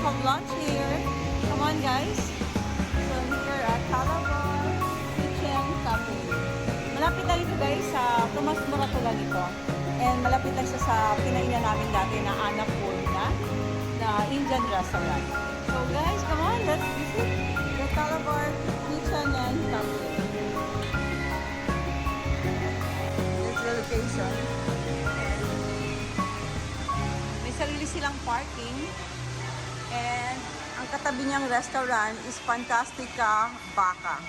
have lunch here. Come on, guys. So, here at Calabar Kitchen Cafe. Malapit na dito, guys, sa Tomas Morato lang ito. And malapit lang siya sa pinainan namin dati na Annapurna na Indian restaurant. So, guys, come on. Let's visit the Calabar Kitchen and Cafe. This is the location. Sarili silang parking, and ang katabi niyang restaurant is Fantastica Baka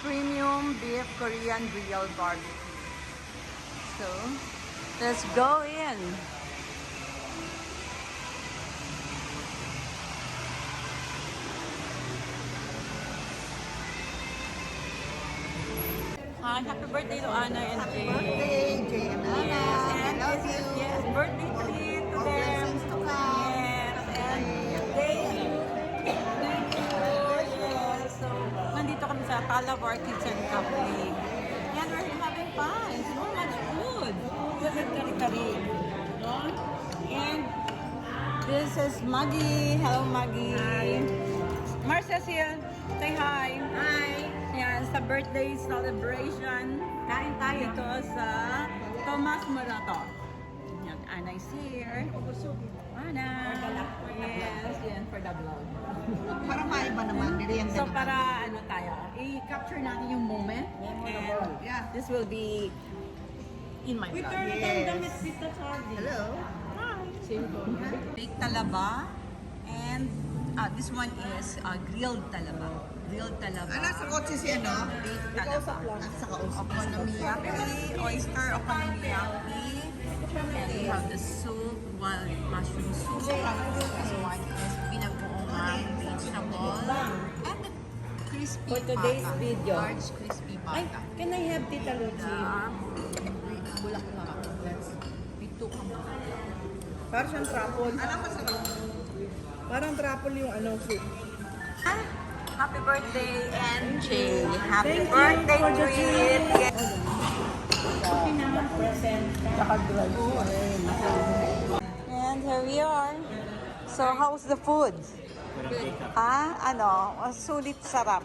Premium Beef Korean Grill Barbecue. So, let's go in. Hi, happy birthday to Anna and Jay. Birthday, Jay and Anna. Yes, and I love this is you. birthday treat to them. Blessings to come. Yes, and thank you. Thank you. Yes, so nandito kami sa Calabar Kitchen Cafe. And we're having fun. So much food. This is kari-kari. No? And this is Maggie. Hello, Maggie. Hi. Marcia's here. Say hi. Hi. Yan, sa birthday celebration. Kain tayo ito sa Tomas Morato. Yan, Anna is here. Anna. Yes, yan for the vlog. Para maiba naman, merienda So naman. para ano tayo, i-capture natin yung moment. And Yeah. this will be in my vlog. Yes. Hello. Baked talaba. And this one is grilled talaba. Grilled talaba. Ah, nasa kotse si ano? Baked talaba. Nasa kausap. Okonomiyaki, oyster okonomiyaki. And we have the soup, wild mushroom soup. This one is pinagbuungan vegetable. And the crispy For today's pata. video. Large crispy Ay, pata. can I have Tita Lucy? Bulaklak. That's pitukang bulaklak. Parang siyang trapol. Alam mo sa Parang trapol yung ano, soup. Happy birthday, NJ. Happy Thank you birthday for the treat. treat. Present. And here we are. So, how's the food? Ano? Sulit sarap.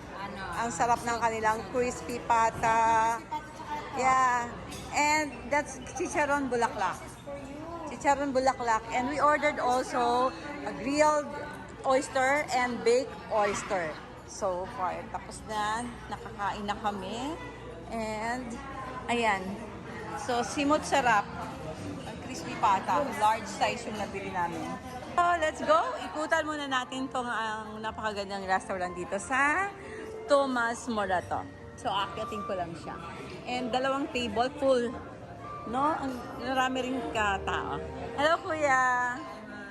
Ang sarap ng kanilang crispy pata. Yeah. And that's chicharon bulaklak. Chicharon bulaklak. And we ordered also a grilled oyster and baked oyster. So far, tapos na. Nakakain na kami. And, ayan. So, simot sarap. Ang crispy pata. Large size yung nabili namin. So, let's go. Ikutan muna natin tong ang napakagandang restaurant dito sa Tomas Morato. So, akyatin ko lang siya. And dalawang table full. No? Ang marami rin tao. Hello, Kuya!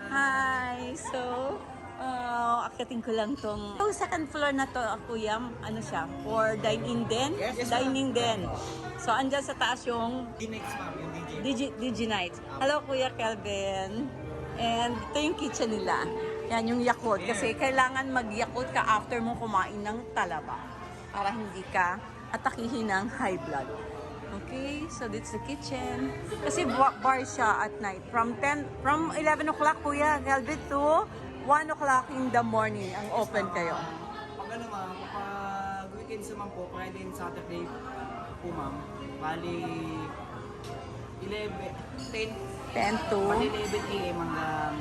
Hi! So, akyatin ko lang tong... Yung second floor na to, Kuya, ano siya? For dine-in din? Yes, Dining din. So, andyan sa taas yung D-Nights ma'am, yung DJ. DJ Night. Hello, Kuya Kelvin. And ito yung kitchen nila. Yan, yung Yakult. Kasi kailangan mag-Yakult ka after mo kumain ng talaba. Para hindi ka atakihin ng high blood. Okay, so that's the kitchen. Kasi bar siya at night. From 11 o'clock, Kuya Kelvin, to 1 o'clock in the morning ang open kayo. Pag ano ma'am, pag weekends naman po, Friday and Saturday po ma'am, bali 10 to... pag 11 a.m. hanggang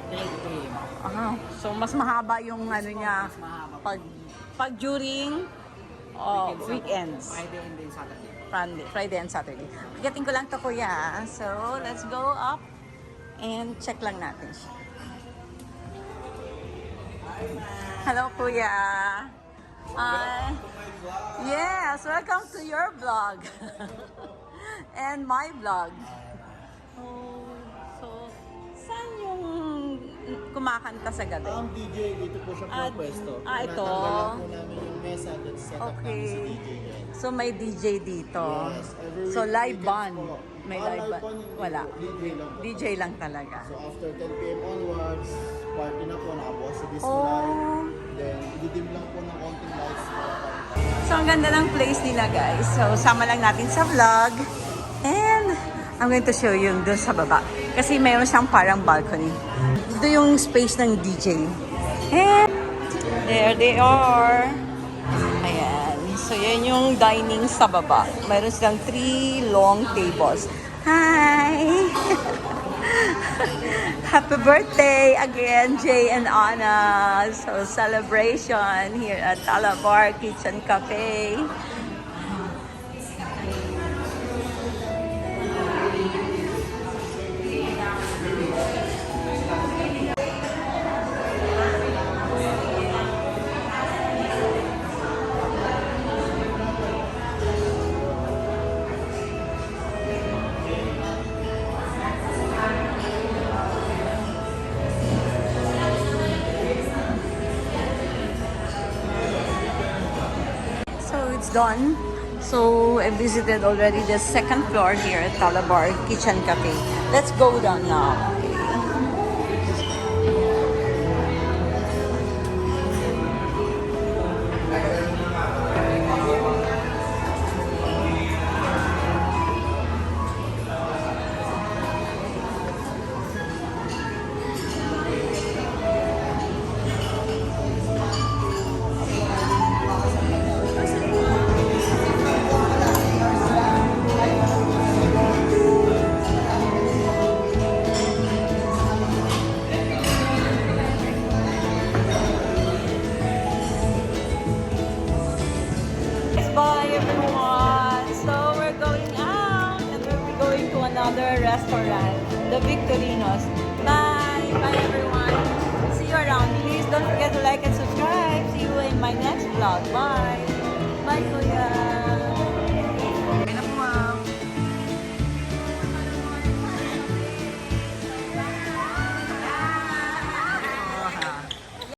3 a.m. So mas mahaba yung ano niya Mas mahaba. pag during weekends. Friday and then Saturday. Friday and Saturday. Pagdating ko lang to, Kuya. So, let's go up and check lang natin siya. Hello, Kuya. Yes, welcome to your vlog. And my vlog. So, saan yung kumakanta sa gabi? Ang DJ dito po siya Ah, po pwesto. ito. Tinatanggalan po namin yung mesa at set up namin si Okay. DJ yan. So, may DJ dito. Yes, every So, live weekends band. po. May Ah, live live band. band hindi Wala. po. DJ lang po. DJ lang talaga. So after 10 p.m. onwards, party na po, nakabukas si disco Oh. light. Then, ididim lang po ng konting lights para So, ang ganda ng place nila, guys. So, sama lang natin sa vlog. And, I'm going to show you dun sa baba. Kasi mayroon siyang parang balcony. Dito yung space ng DJ. And there they are. Ayan. So, yan yung dining sa baba. Mayroon silang 3 long tables. Hi! Happy birthday again, Jay and Anna. So, celebration here at Talabar Kitchen Cafe. So it's done. So I visited already the second floor here at Talabar Kitchen Cafe. Let's go down now. Bye everyone. So we're going out and we're going to another restaurant, the Victorinos. Bye. Bye everyone. See you around. Please don't forget to like and subscribe. See you in my next vlog. Bye. Bye Kuya.